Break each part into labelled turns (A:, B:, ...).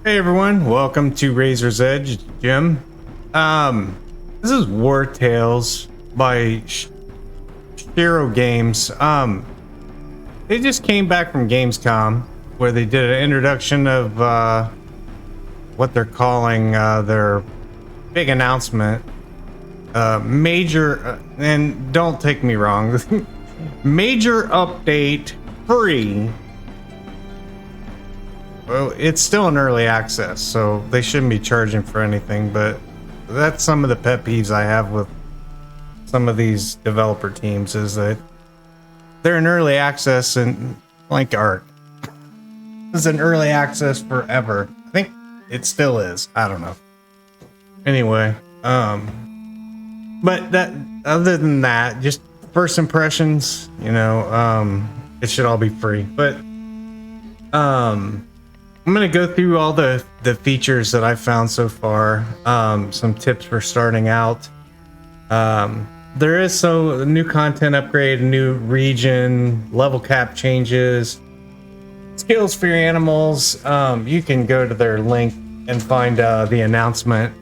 A: Hey everyone, welcome to Razor's Edge, Jim. This is Wartales by Shiro Games. They just came back from Gamescom, where they did an introduction of what they're calling their big announcement. Major, and don't take me wrong, major update free. Well, it's still in early access, so they shouldn't be charging for anything, but that's some of the pet peeves I have with some of these developer teams is that they're in early access and like art. This is in early access forever. I think it still is. I don't know. Anyway, but that other than that, just first impressions, you know, it should all be free. But I'm gonna go through all the features that I've found so far. Some tips for starting out. There is a new content upgrade, a new region, level cap changes, skills for your animals. You can go to their link and find the announcement.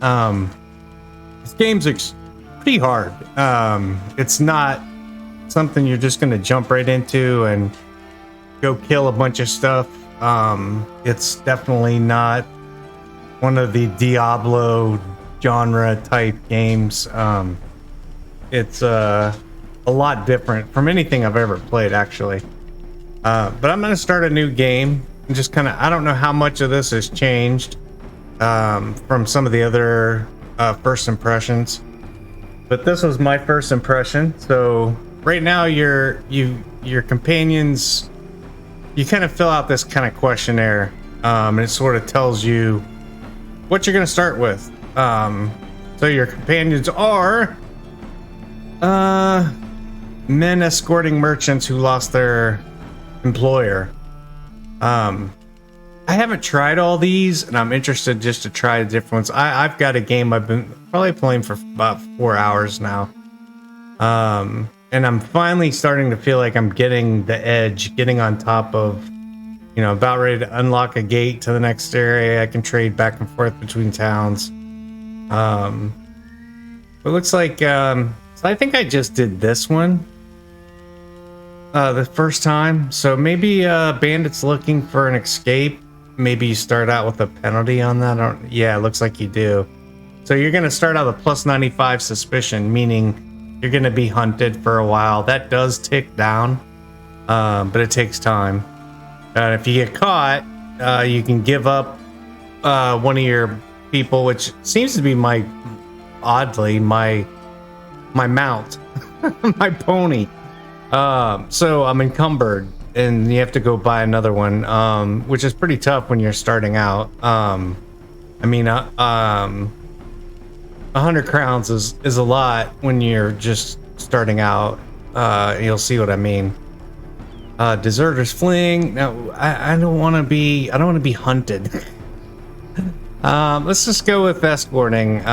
A: This game's pretty hard. It's not something you're just gonna jump right into and go kill a bunch of stuff. It's definitely not one of the Diablo genre type games. It's a lot different from anything I've ever played, actually. But I'm going to start a new game and just kind of, I don't know how much of this has changed from some of the other first impressions, but this was my first impression. So right now your companions, you kind of fill out this kind of questionnaire, and it sort of tells you what you're going to start with. So your companions are men escorting merchants who lost their employer. I haven't tried all these, and I'm interested just to try the different ones. I've got a game I've been probably playing for about 4 hours now. And I'm finally starting to feel like I'm getting the edge, getting on top of, you know, about ready to unlock a gate to the next area. I can trade back and forth between towns. It looks like, so I think I just did this one the first time. So maybe bandits looking for an escape. Maybe you start out with a penalty on that. Yeah, it looks like you do. So you're going to start out with plus 95 suspicion, meaning you're going to be hunted for a while. That does tick down, but it takes time. And if you get caught, you can give up one of your people, which seems to be oddly, my mount, my pony. So I'm encumbered, and you have to go buy another one, which is pretty tough when you're starting out. 100 crowns is a lot when you're just starting out. You'll see what I mean. Deserters fleeing. No, I don't want to be hunted. Let's just go with escorting.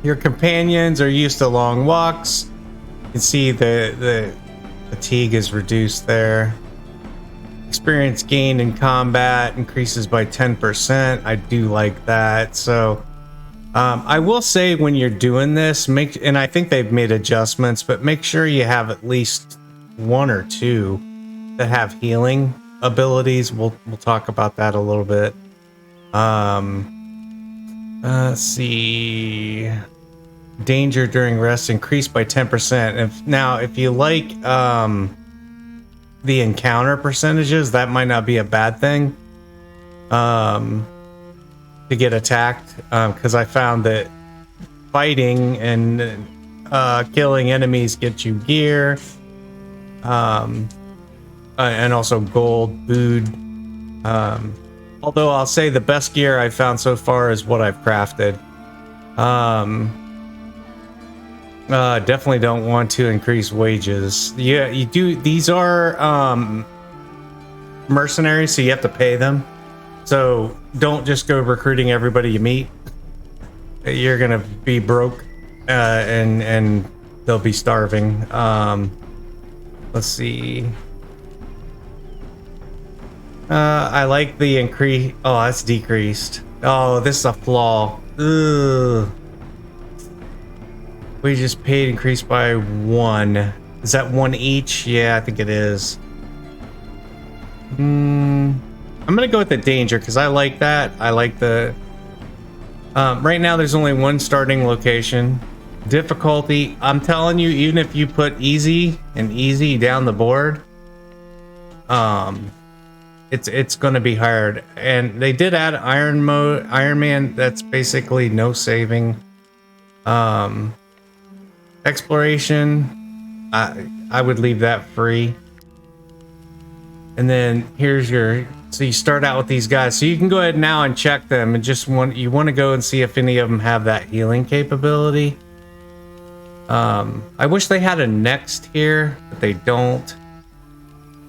A: Your companions are used to long walks. You can see the fatigue is reduced there. Experience gained in combat increases by 10%. I do like that. So I will say when you're doing this, and I think they've made adjustments, but make sure you have at least one or two that have healing abilities. We'll talk about that a little bit. Let's see. Danger during rest increased by 10%. If you like the encounter percentages, that might not be a bad thing. To get attacked, because I found that fighting and killing enemies gets you gear, and also gold, food. Although I'll say the best gear I've found so far is what I've crafted. Definitely don't want to increase wages. Yeah, you do. These are mercenaries, so you have to pay them. So don't just go recruiting everybody you meet. You're gonna be broke, and they'll be starving. Let's see. I like the increase. Oh, that's decreased. Oh, this is a flaw. Ugh. We just paid increased by 1. Is that 1 each? Yeah, I think it is. I'm gonna go with the danger because I like that. I like the. Right now, there's only 1 starting location. Difficulty. I'm telling you, even if you put easy and easy down the board, it's gonna be hard. And they did add Iron Man. That's basically no saving. Exploration. I would leave that free. And then here's your. So you start out with these guys. So you can go ahead now and check them, and you want to go and see if any of them have that healing capability. I wish they had a next here, but they don't.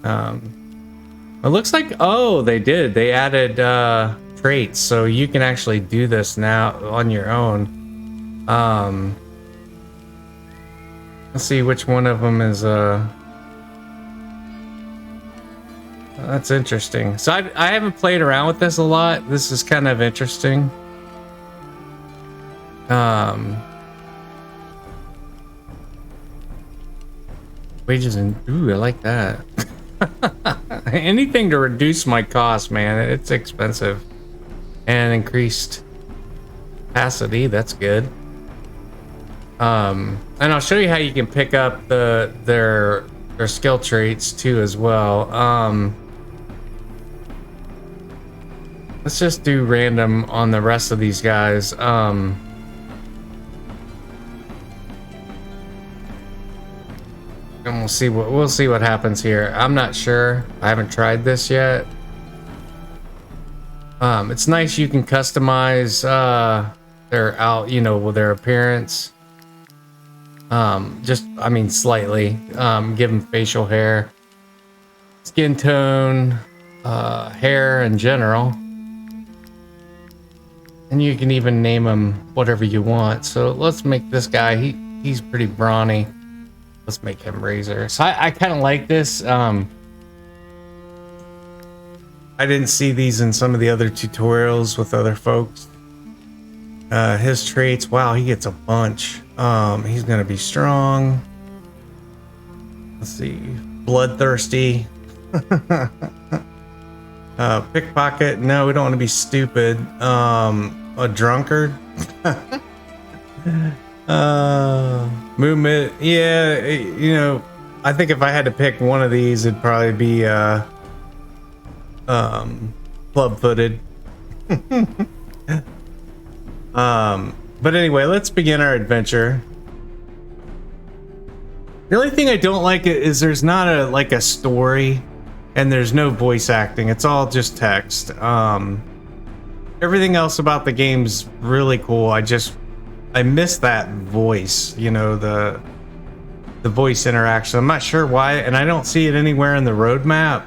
A: It looks like, oh, they did. They added traits, so you can actually do this now on your own. Let's see which one of them is that's interesting. So I haven't played around with this a lot. This is kind of interesting. Wages and ooh, I like that. Anything to reduce my cost, man. It's expensive. And increased capacity, that's good. And I'll show you how you can pick up their skill traits too as well. Let's just do random on the rest of these guys. And we'll see what happens here. I'm not sure. I haven't tried this yet. It's nice you can customize their appearance. I mean slightly. Give them facial hair, skin tone, hair in general. And you can even name him whatever you want. So let's make this guy, he's pretty brawny. Let's make him Razor. So I kind of like this. I didn't see these in some of the other tutorials with other folks. His traits, wow, he gets a bunch. He's gonna be strong. Let's see, bloodthirsty. Pickpocket, no, we don't want to be stupid. A drunkard. Movement, yeah, you know, I think if I had to pick one of these, it'd probably be club-footed. But anyway, let's begin our adventure. The only thing I don't like is there's not a story, and there's no voice acting. It's all just text. Everything else about the game's really cool. I miss that voice, you know, the voice interaction. I'm not sure why, and I don't see it anywhere in the roadmap.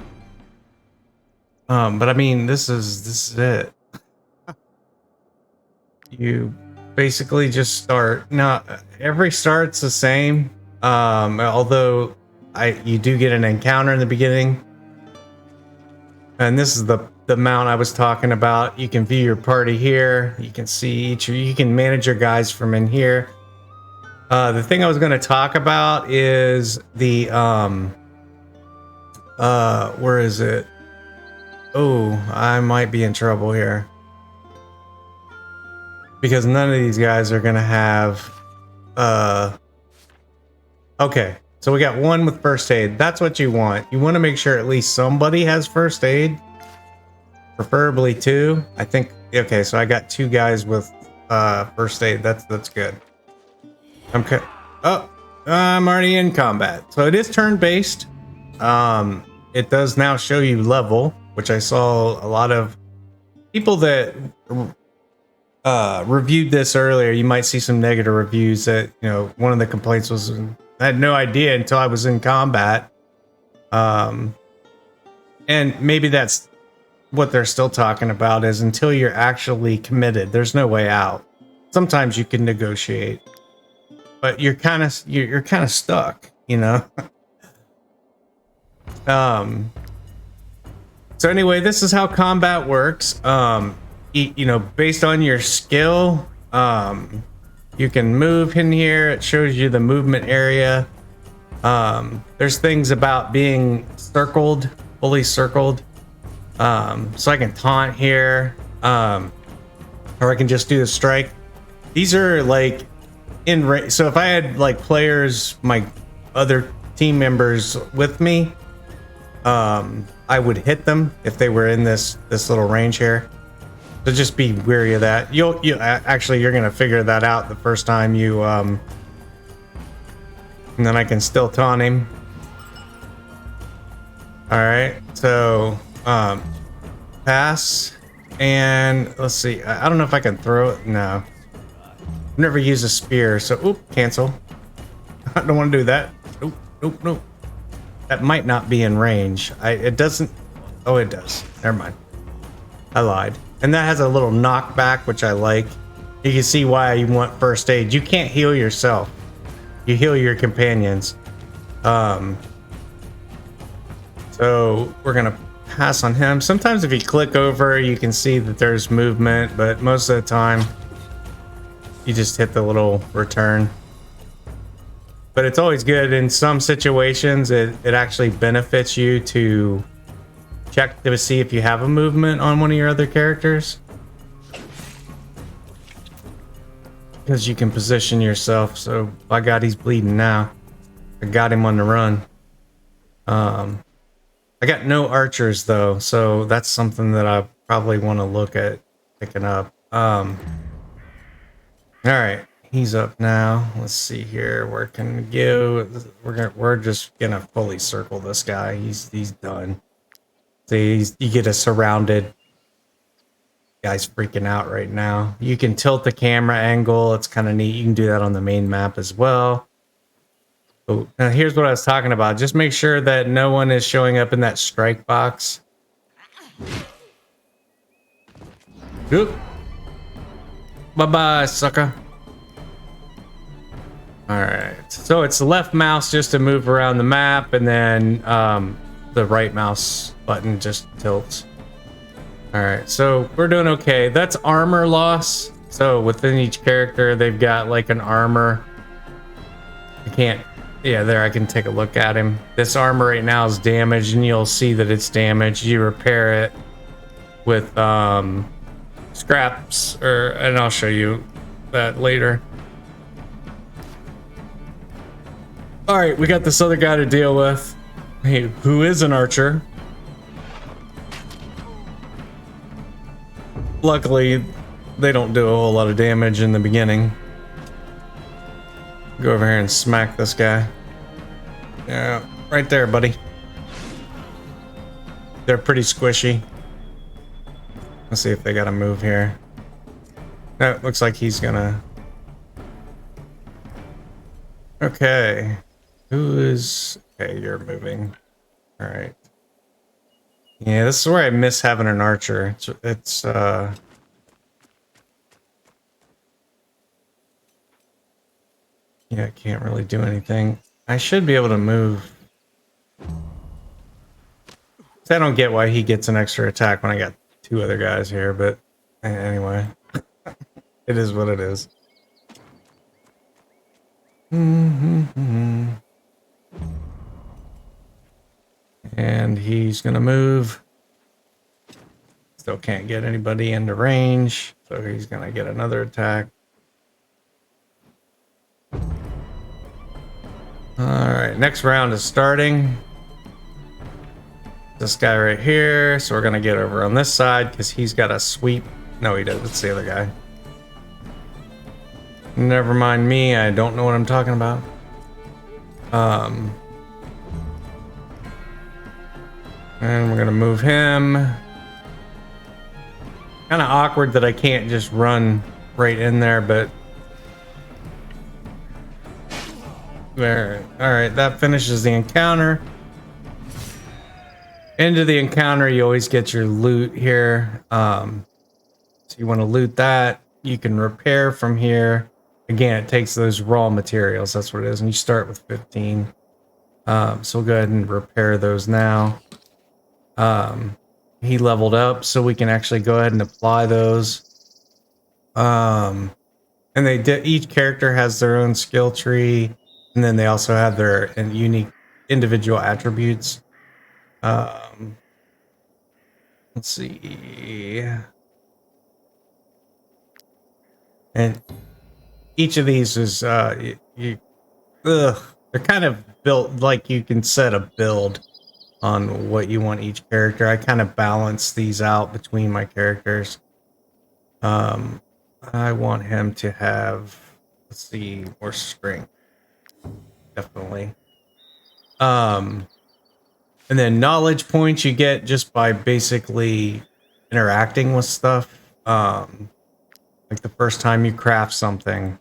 A: But I mean, this is it. You basically just start. Now, every start's the same. Although you do get an encounter in the beginning. And this is the mount I was talking about. You can view your party here. You can see you can manage your guys from in here. The thing I was going to talk about is the where is it? Oh, I might be in trouble here. Because none of these guys are going to have okay. So we got one with first aid. That's what you want. You want to make sure at least somebody has first aid. Preferably 2. I think, okay, so I got 2 guys with first aid. That's good. Okay. Oh, I'm already in combat. So it is turn-based. It does now show you level, which I saw a lot of people that reviewed this earlier. You might see some negative reviews that, you know, one of the complaints was I had no idea until I was in combat. And maybe that's what they're still talking about, is until you're actually committed, there's no way out. Sometimes you can negotiate, but you're kind of stuck, you know. So anyway, this is how combat works. You know, based on your skill, you can move in here. It shows you the movement area. There's things about being circled, fully circled. So I can taunt here, or I can just do the strike. These are like in range. So if I had like players, my other team members with me, I would hit them if they were in this little range here. So just be wary of that. You'll actually, you're gonna figure that out the first time you and then I can still taunt him. All right, so pass, and let's see. I don't know if I can throw it. No, I've never used a spear, so oop, cancel. I don't want to do that. Nope. That might not be in range. It doesn't. Oh, it does. Never mind. I lied. And that has a little knockback, which I like. You can see why you want first aid. You can't heal yourself. You heal your companions. So we're gonna pass on him. Sometimes if you click over, you can see that there's movement, but most of the time, you just hit the little return. But it's always good in some situations. It actually benefits you to check to see if you have a movement on one of your other characters, because you can position yourself. So by God, he's bleeding now. I got him on the run. I got no archers though, so that's something that I probably want to look at picking up. All right. He's up now. Let's see here. Where can we go? We're just gonna fully circle this guy. He's done. See, you get a surrounded. Guy's freaking out right now. You can tilt the camera angle. It's kind of neat. You can do that on the main map as well. Oh, now here's what I was talking about. Just make sure that no one is showing up in that strike box. Oop. Bye-bye, sucker. Alright, so it's left mouse just to move around the map, and then the right mouse button just tilts. Alright, so we're doing okay. That's armor loss. So within each character, they've got like an armor. I can't... Yeah, there, I can take a look at him. This armor right now is damaged, and you'll see that it's damaged. You repair it with scraps, and I'll show you that later. All right, we got this other guy to deal with, who is an archer. Luckily, they don't do a whole lot of damage in the beginning. Go over here and smack this guy. Yeah, right there, buddy. They're pretty squishy. Let's see if they got to move here. No, it looks like he's gonna... Okay. Who is... Okay, you're moving. Alright. Yeah, this is where I miss having an archer. It's yeah, I can't really do anything. I should be able to move. I don't get why he gets an extra attack when I got two other guys here, but anyway. It is what it is. And he's gonna move. Still can't get anybody into range, so he's gonna get another attack. Alright, next round is starting. This guy right here, so we're gonna get over on this side because he's got a sweep. No, he doesn't. It's the other guy. Never mind me, I don't know what I'm talking about. And we're gonna move him. Kind of awkward that I can't just run right in there, but there. All right, that finishes the encounter. Into the encounter, you always get your loot here. So you want to loot that. You can repair from here. Again, it takes those raw materials. That's what it is, and you start with 15. So we'll go ahead and repair those now. he leveled up, so we can actually go ahead and apply those. And they did, each character has their own skill tree, and then they also have their unique individual attributes. Let's see. And each of these is they're kind of built like you can set a build on what you want each character. I kind of balance these out between my characters. I want him to have, let's see, more strength. Definitely. And then knowledge points you get just by basically interacting with stuff. Like the first time you craft something.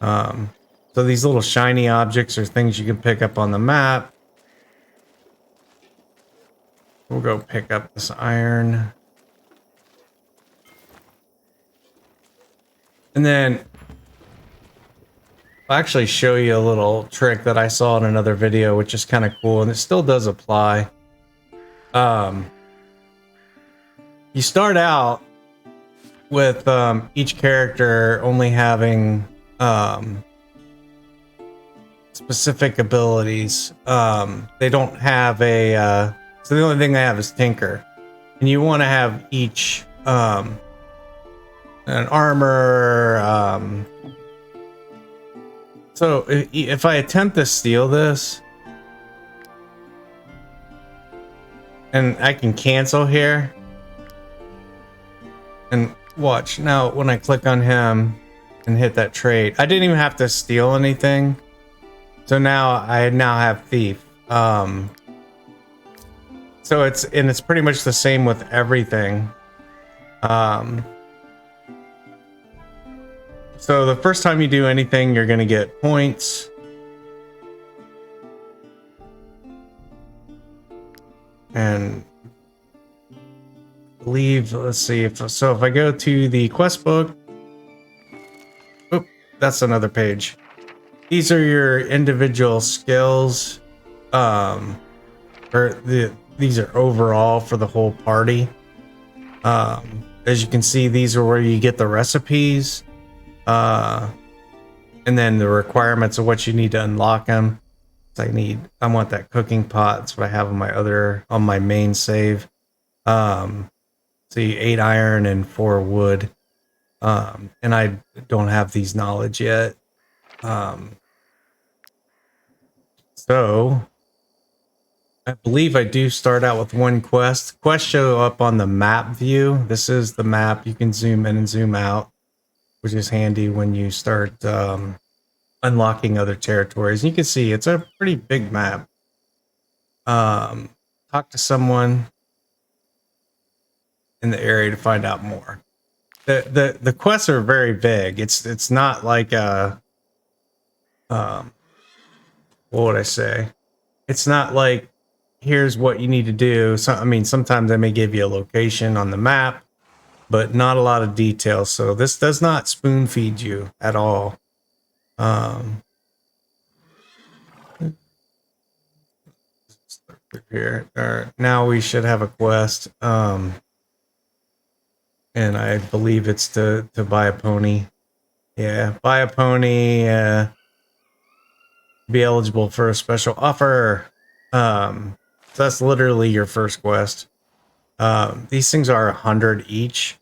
A: So these little shiny objects are things you can pick up on the map. We'll go pick up this iron. And then I'll actually show you a little trick that I saw in another video, which is kind of cool, and it still does apply. You start out with each character only having specific abilities. They don't have a so the only thing they have is Tinker, and you want to have each an armor. So if I attempt to steal this, and I can cancel here, and watch now when I click on him and hit that trait, I didn't even have to steal anything. So now I have thief. So it's pretty much the same with everything. So the first time you do anything, you're gonna get points. And I believe, let's see, if I go to the quest book, oop, that's another page. These are your individual skills, these are overall for the whole party. As you can see, these are where you get the recipes, and then the requirements of what you need to unlock them. So I want that cooking pot. That's what I have on my main save. See, 8 iron and 4 wood. And I don't have these knowledge yet. So I believe I do start out with one quest. Quests show up on the map view. This is the map. You can zoom in and zoom out, which is handy when you start unlocking other territories. And you can see it's a pretty big map. Talk to someone in the area to find out more. The quests are very big. It's not like a what would I say? It's not like here's what you need to do. So I mean, sometimes I may give you a location on the map, but not a lot of details. So this does not spoon feed you at all. Here, now we should have a quest. And I believe it's to buy a pony. Yeah, buy a pony. Be eligible for a special offer. So that's literally your first quest. These things are 100 each.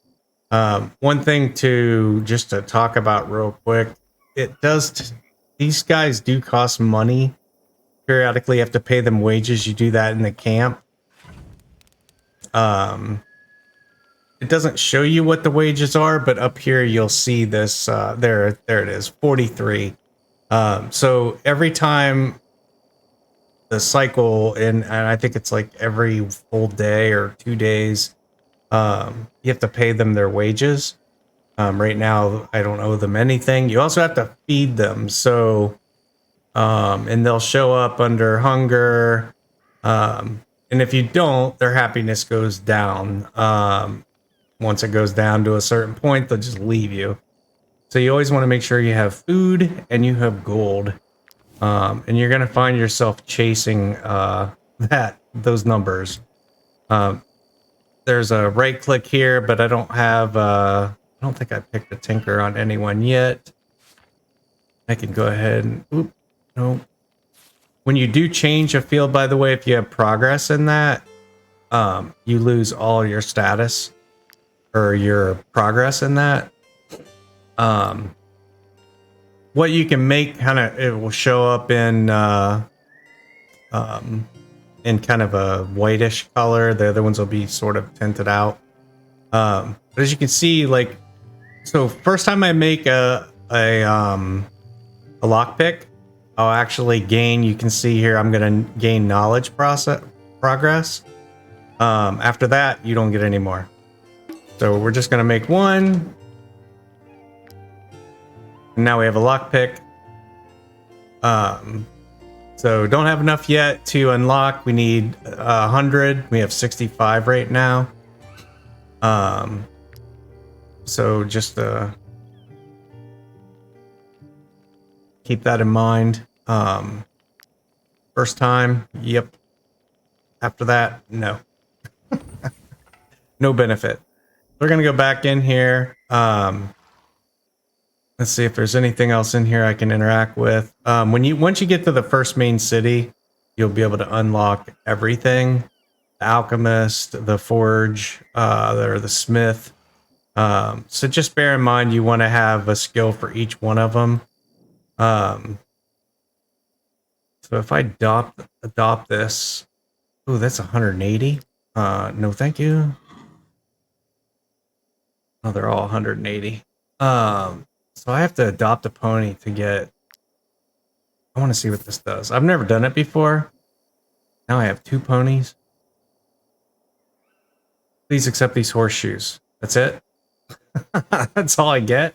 A: One thing to talk about real quick, these guys do cost money. Periodically you have to pay them wages. You do that in the camp. It doesn't show you what the wages are, but up here you'll see this. There it is, 43. So every time the cycle, and I think it's like every full day or 2 days, you have to pay them their wages. Right now, I don't owe them anything. You also have to feed them. So, and they'll show up under hunger. And if you don't, their happiness goes down. Once it goes down to a certain point, they'll just leave you. So you always want to make sure you have food and you have gold. And you're going to find yourself chasing those numbers. there's a right click here, but I don't have, I don't think I picked a tinker on anyone yet. I can go ahead and, oop, no. When you do change a field, by the way, if you have progress in that, you lose all your status or your progress in that. What you can make kind of, it will show up in kind of a whitish color. The other ones will be sort of tinted out. But as you can see, like, so first time I make a lockpick, I'll actually gain, you can see here, I'm going to gain knowledge progress. After that, you don't get any more. So we're just going to make one. And now we have a lockpick. So don't have enough yet to unlock. We need 100. We have 65 right now. So just keep that in mind. First time, yep. After that, no. No benefit. We're gonna go back in here. Let's see if there's anything else in here I can interact with. Once you get to the first main city, you'll be able to unlock everything. The alchemist, the forge, or the smith. So just bear in mind you want to have a skill for each one of them. So if I adopt this, oh, that's 180. No, thank you. Oh, they're all 180. So I have to adopt a pony to get. I want to see what this does. I've never done it before. Now I have 2 ponies. Please accept these horseshoes. That's it. That's all I get.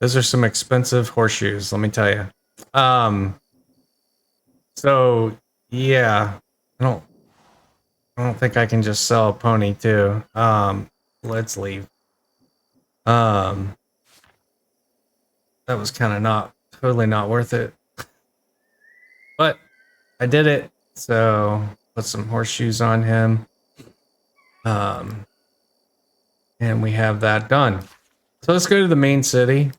A: Those are some expensive horseshoes, let me tell you. So yeah, I don't think I can just sell a pony too. Let's leave. That was kind of totally not worth it. But I did it. So put some horseshoes on him. And we have that done. So let's go to the main city.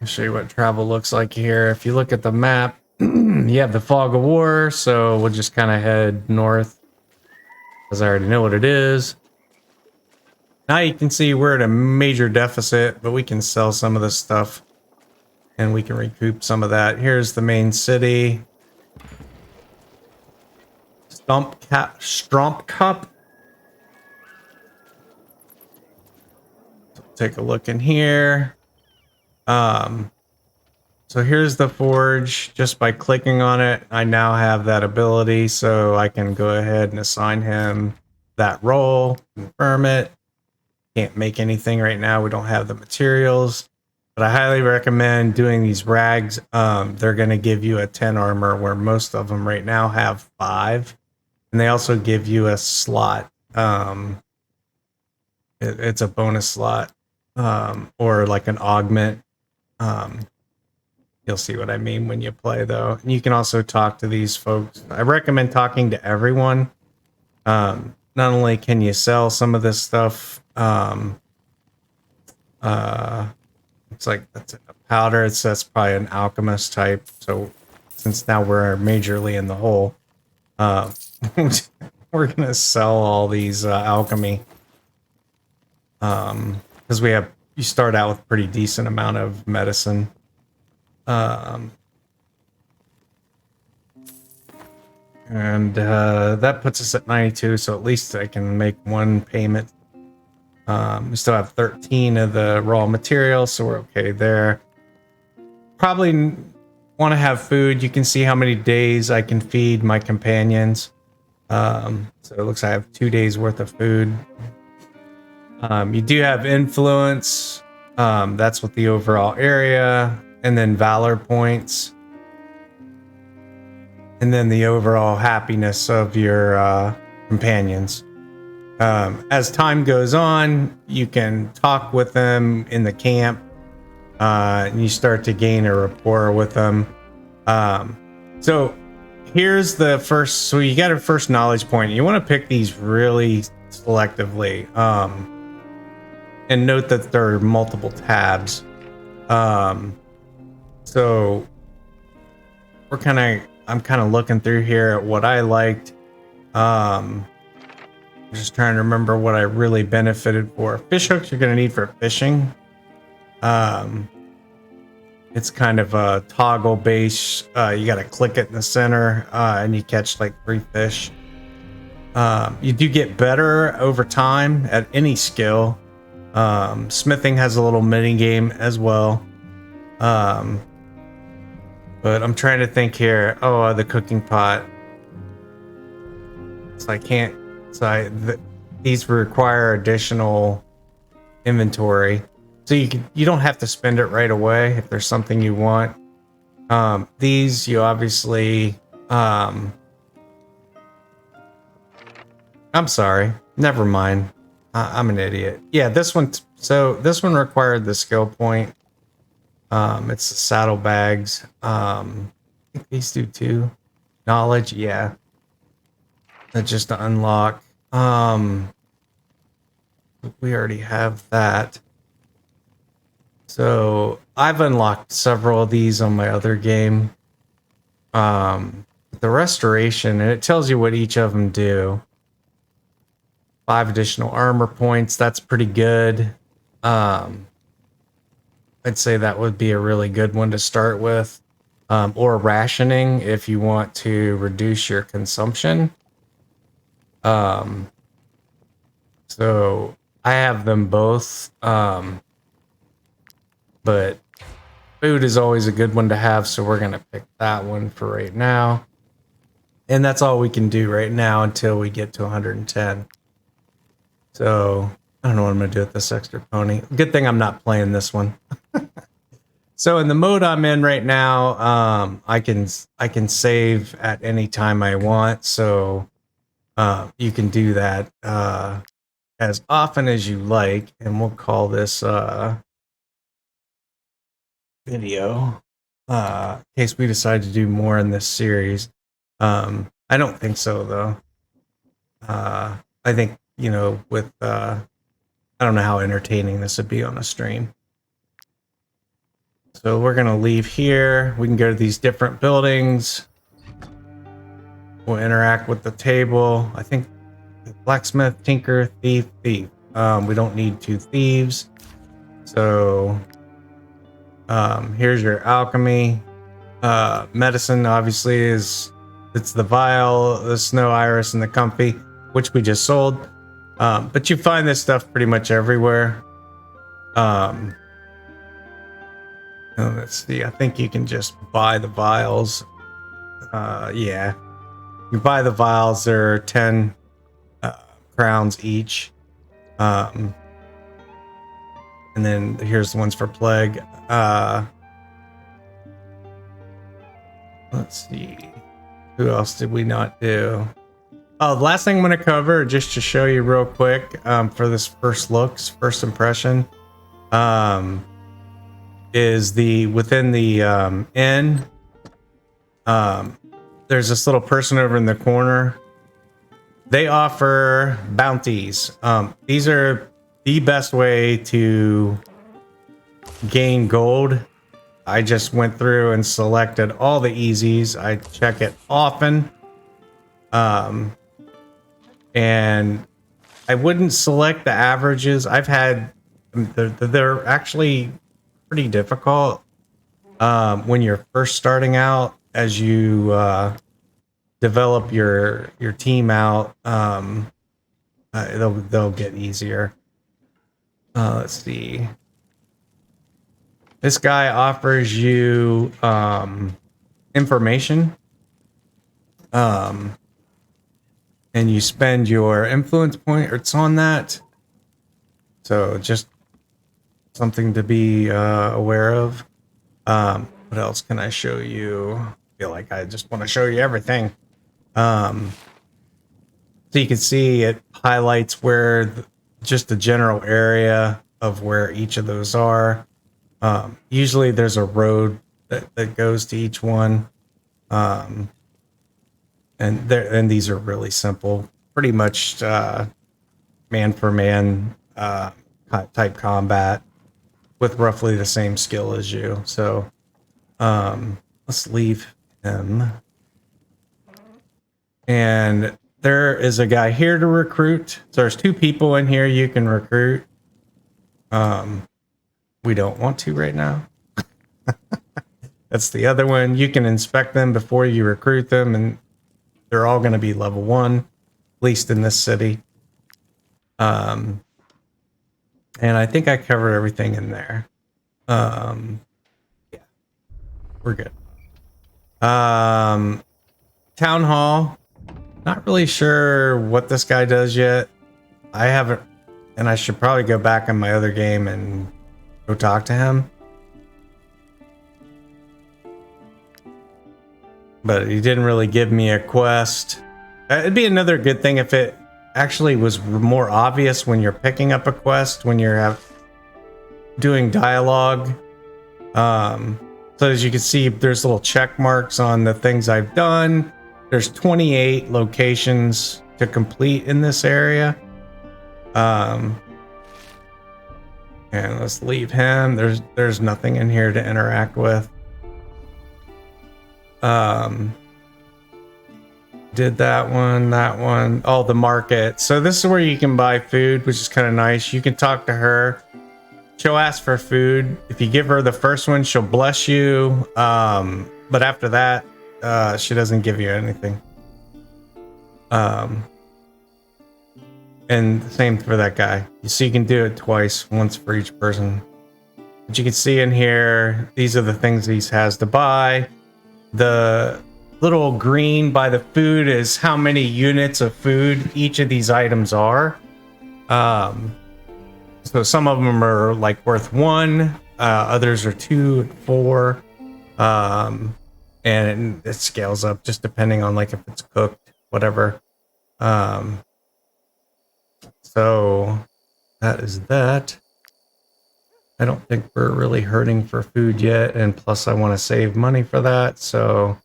A: I'll show you what travel looks like here. If you look at the map, you have the fog of war. So we'll just kind of head north, because I already know what it is. Now you can see we're at a major deficit, but we can sell some of this stuff and we can recoup some of that. Here's the main city. Stromp Cup. Take a look in here. So here's the forge. Just by clicking on it, I now have that ability, so I can go ahead and assign him that role, confirm it. Can't make anything right now. We don't have the materials, but I highly recommend doing these rags. They're going to give you a 10 armor, where most of them right now have 5, and they also give you a slot. It's a bonus slot, or like an augment. You'll see what I mean when you play, though. And you can also talk to these folks. I recommend talking to everyone. Not only can you sell some of this stuff, it's like that's a powder. That's probably an alchemist type. So since now we're majorly in the hole, we're gonna sell all these alchemy, because you start out with a pretty decent amount of medicine. And that puts us at 92, so at least I can make one payment. We still have 13 of the raw materials, so we're okay there. Probably want to have food. You can see how many days I can feed my companions. So it looks like I have 2 days worth of food. You do have influence. That's with the overall area, and then valor points, and then the overall happiness of your companions. As time goes on, you can talk with them in the camp, and you start to gain a rapport with them. So here's the first. So you got a first knowledge point. You want to pick these really selectively, and note that there are multiple tabs. So I'm kind of looking through here at what I liked. I'm just trying to remember what I really benefited for. Fish hooks you're going to need for fishing. It's kind of a toggle base. You got to click it in the center, and you catch like 3 fish. You do get better over time at any skill. Smithing has a little mini game as well. But I'm trying to think here. Oh, the cooking pot. So I can't. These require additional inventory. So you don't have to spend it right away if there's something you want. These you obviously. I'm sorry. Never mind. I'm an idiot. Yeah, this one. So this one required the skill point. It's the saddlebags. I think these do too. Knowledge, yeah. That's just to unlock. We already have that. So I've unlocked several of these on my other game. The restoration, and it tells you what each of them do. 5 additional armor points. That's pretty good. I'd say that would be a really good one to start with. Or rationing if you want to reduce your consumption. So I have them both. But food is always a good one to have, so we're going to pick that one for right now. And that's all we can do right now until we get to 110. So I don't know what I'm going to do with this extra pony. Good thing I'm not playing this one. So in the mode I'm in right now, I can save at any time I want. So you can do that as often as you like, and we'll call this video in case we decide to do more in this series. I don't think so though. I think, you know, with I don't know how entertaining this would be on a stream. So we're gonna leave here. We can go to these different buildings. We'll interact with the table. I think blacksmith, tinker, thief. We don't need 2 thieves. So here's your alchemy. Medicine obviously it's the vial, the snow iris, and the comfy, which we just sold. But you find this stuff pretty much everywhere. Let's see. I think you can just buy the vials. Yeah, you buy the vials. They're 10 crowns each. And then here's the ones for plague. Let's see. Who else did we not do? Oh, the last thing I'm going to cover, just to show you real quick, for this first impression, is within the inn. There's this little person over in the corner. They offer bounties. These are the best way to gain gold. I just went through and selected all the easies. I check it often. And I wouldn't select the averages. I've had, they're actually pretty difficult when you're first starting out. As you develop your team out, they'll get easier. Let's see. This guy offers you information, and you spend your influence points on that. So just something to be aware of. What else can I show you? I feel like I just want to show you everything. So you can see it highlights where just the general area of where each of those are. Usually there's a road that goes to each one. and these are really simple, pretty much man for man type combat with roughly the same skill as you. So let's leave him. And there is a guy here to recruit. So there's 2 people in here you can recruit. We don't want to right now. That's the other one. You can inspect them before you recruit them, and they're all going to be level 1, at least in this city. And I think I covered everything in there. Yeah, we're good. Town hall. Not really sure what this guy does yet. I haven't, and I should probably go back in my other game and go talk to him. But he didn't really give me a quest. It'd be another good thing if it actually was more obvious when you're picking up a quest, when you're doing dialogue. So as you can see, there's little check marks on the things I've done. There's 28 locations to complete in this area. And let's leave him. There's nothing in here to interact with. Did that one. Oh, the market. So this is where you can buy food, which is kind of nice. You can talk to her. She'll ask for food. If you give her the first one, she'll bless you. But after that, she doesn't give you anything. And same for that guy. So you can do it twice, once for each person. But you can see in here, these are the things he has to buy. The little green by the food is how many units of food each of these items are. So some of them are like worth 1, others are 2 and 4. And it scales up just depending on like if it's cooked, whatever. So that is that. I don't think we're really hurting for food yet, and plus I want to save money for that. So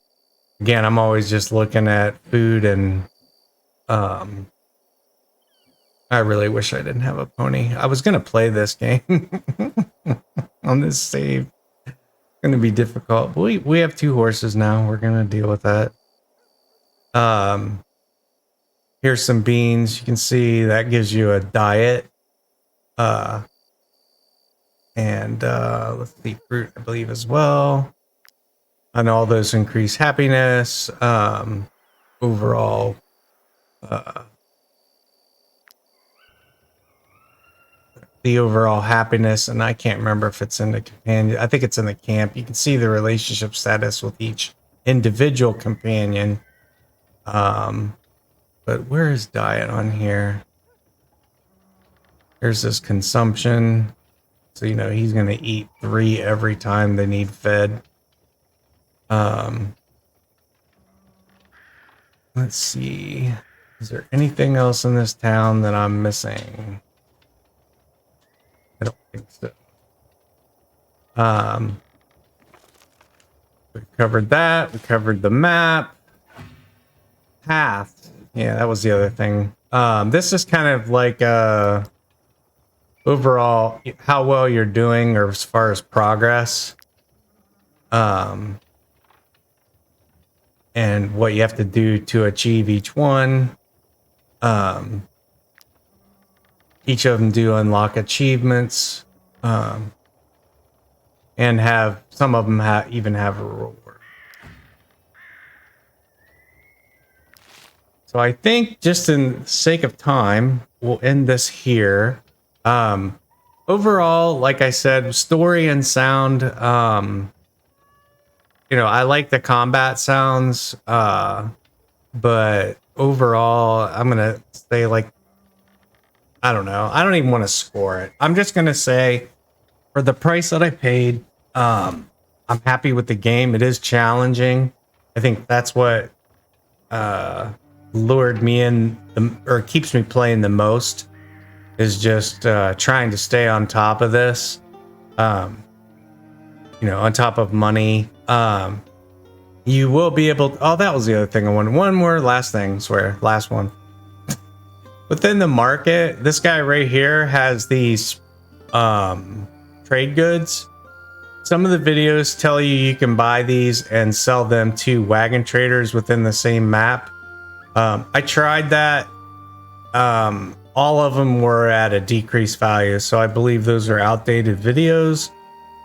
A: again, I'm always just looking at food, and I really wish I didn't have a pony. I was gonna play this game on this save. It's gonna be difficult. But we have 2 horses now. We're gonna deal with that. Here's some beans. You can see that gives you a diet. And let's see, fruit, I believe, as well. And all those increase happiness. Overall, the overall happiness, and I can't remember if it's in the companion. I think it's in the camp. You can see the relationship status with each individual companion. But where is diet on here? Here's this consumption. So, you know, he's going to eat 3 every time they need fed. Let's see. Is there anything else in this town that I'm missing? I don't think so. We covered that. We covered the map. Path. Yeah, that was the other thing. This is kind of like overall how well you're doing, or as far as progress, and what you have to do to achieve each one. Each of them do unlock achievements, and have some of them even have a reward. So I think, just in the sake of time, we'll end this here. Overall, like I said, story and sound, you know, I like the combat sounds, but overall, I'm gonna say, like, I don't know. I don't even want to score it. I'm just gonna say, for the price that I paid, I'm happy with the game. It is challenging. I think that's what lured me in, or keeps me playing the most, is just trying to stay on top of this, you know, on top of money. you will be able to, oh, that was the other thing I wanted. One more last thing, swear, last one. Within the market, this guy right here has these trade goods. Some of the videos tell you can buy these and sell them to wagon traders within the same map. I tried that. All of them were at a decreased value, so I believe those are outdated videos.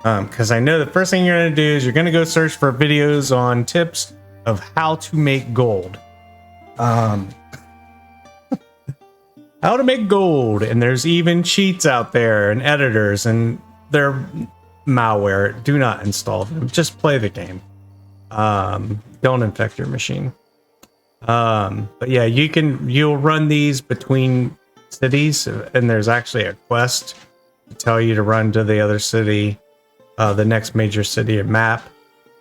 A: Because I know the first thing you're going to do is you're going to go search for videos on tips of how to make gold. How to make gold, and there's even cheats out there and editors, and they're malware. Do not install them. Just play the game. Don't infect your machine. But yeah, you'll run these between cities, and there's actually a quest to tell you to run to the other city. The next major city map.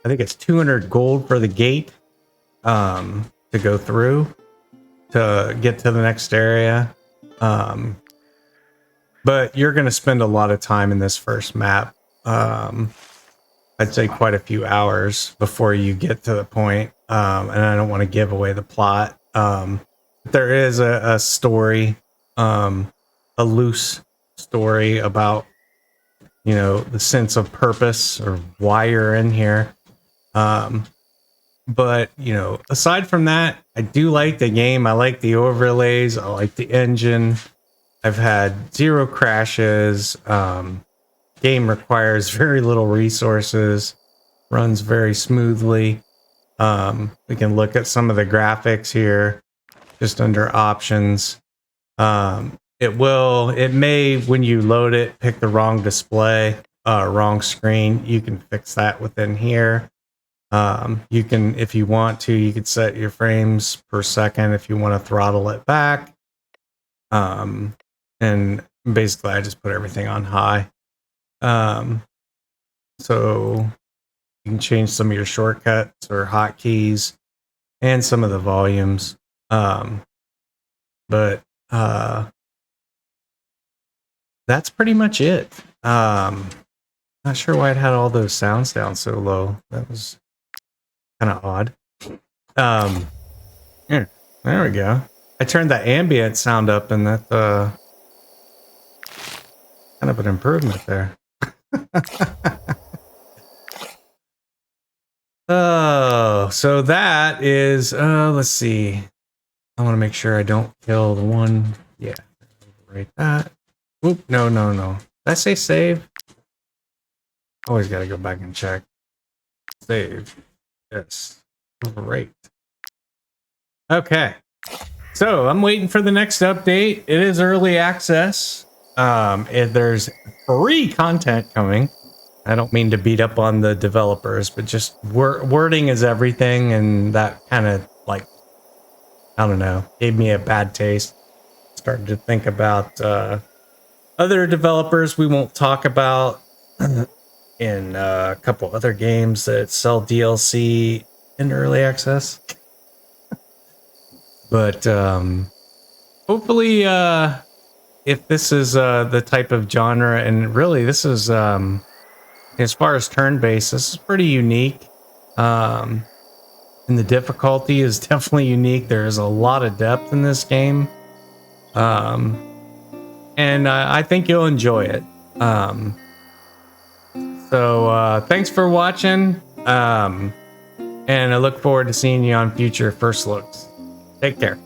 A: I think it's 200 gold for the gate to go through to get to the next area. But you're going to spend a lot of time in this first map. I'd say quite a few hours before you get to the point. And I don't want to give away the plot. There is a story, a loose story about, you know, the sense of purpose or why you're in here. But, you know, aside from that, I do like the game. I like the overlays. I like the engine. I've had 0 crashes. Game requires very little resources. Runs very smoothly. We can look at some of the graphics here, just under options. It may, when you load it, pick the wrong display, wrong screen. You can fix that within here. You can, if you want to, you could set your frames per second if you want to throttle it back. And basically I just put everything on high. So you can change some of your shortcuts or hotkeys and some of the volumes. But that's pretty much it. Not sure why it had all those sounds down so low. That was kind of odd. Yeah, there we go. I turned the ambient sound up, and that kind of an improvement there. Oh, so that is, let's see. I want to make sure I don't kill the one. Yeah, right that. Oop, no. Did I say save? Always got to go back and check. Save. Yes. Great. Okay. So I'm waiting for the next update. It is early access. There's free content coming. I don't mean to beat up on the developers, but just wording is everything, and that kind of, like, I don't know, gave me a bad taste. Started to think about other developers we won't talk about in a couple other games that sell DLC in early access. But hopefully, if this is the type of genre, and really this is, as far as turn-based, this is pretty unique. And the difficulty is definitely unique. There is a lot of depth in this game. And I think you'll enjoy it. So thanks for watching. And I look forward to seeing you on future First Looks. Take care.